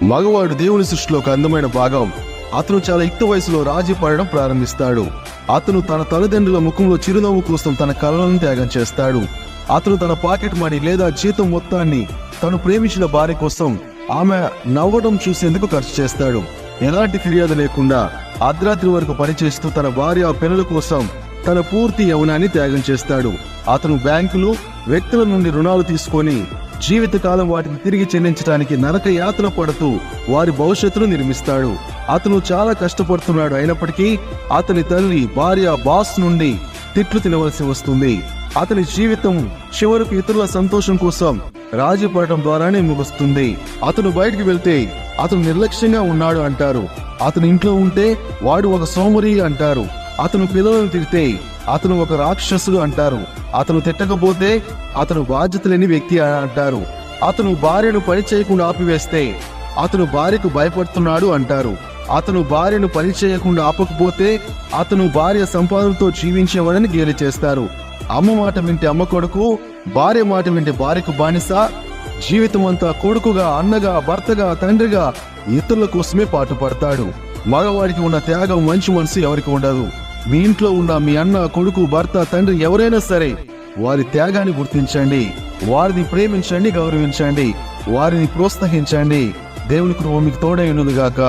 మగవాడు దేవుని సృష్టిలో ఒక అందమైన భాగం. అతను చాలా యుక్త వయసులో రాజీ పడడం ప్రారంభిస్తాడు. అతను తన తల్లిదండ్రుల ముఖంలో చిరునవ్వు కోసం తన కలలను త్యాగం చేస్తాడు. అతను తన పాకెట్ మనీ లేదా జీతం మొత్తాన్ని తను ప్రేమించిన భార్య కోసం ఆమె నవ్వడం చూసేందుకు ఖర్చు చేస్తాడు. ఎలాంటి ఫిర్యాదు లేకుండా అర్ధరాత్రి వరకు పనిచేస్తూ తన భార్య పిల్లల కోసం తన పూర్తి యవ్వనాన్ని త్యాగం చేస్తాడు. అతను బ్యాంకులు వ్యక్తుల నుండి రుణాలు తీసుకొని జీవితకాలం వాటిని తిరిగి చెల్లించడానికి నరక యాతన పడుతూ వారి భవిష్యత్తును నిర్మిస్తాడు. అతను చాలా కష్టపడుతున్నాడు. అయినప్పటికీ అతని తల్లి భార్య బాస్ నుండి తిట్లు తినవలసి వస్తుంది. అతని జీవితం చివరకు ఇతరుల సంతోషం కోసం రాజీ పడటం ద్వారానే ముగుస్తుంది. అతను బయటికి వెళ్తే అతను నిర్లక్ష్యంగా ఉన్నాడు అంటారు. అతను ఇంట్లో ఉంటే వాడు ఒక సోమరి అంటారు. అతను పిల్లలను తిడితే అతను ఒక రాక్షసుడు అంటారు. అతను తిట్టకపోతే అతను బాధ్యత లేని వ్యక్తి అంటారు. అతను భార్యను పని చేయకుండా ఆపివేస్తే అతను భార్యకు భయపడుతున్నాడు అంటారు. అతను భార్యను పని చేయకుండా ఆపకపోతే అతను భార్య సంపాదనతో జీవించేవాడని గేలి చేస్తారు. అమ్మ మాట వింటే అమ్మ కొడుకు, భార్య మాట వింటే భార్యకు బానిస. జీవితం అంతా కొడుకుగా, అన్నగా, భర్తగా, తండ్రిగా ఇతరుల కోసమే పాటుపడతాడు. మగవాడికి ఉన్న త్యాగం, మంచి మనసు ఎవరికి ఉండదు. మీ ఇంట్లో ఉన్న మీ అన్న, కొడుకు, భర్త, తండ్రి ఎవరైనా సరే వారి త్యాగాన్ని గుర్తించండి. వారిని ప్రేమించండి, గౌరవించండి, వారిని ప్రోత్సహించండి. దేవుని కృప మీకు తోడై ఉన్నది గాక.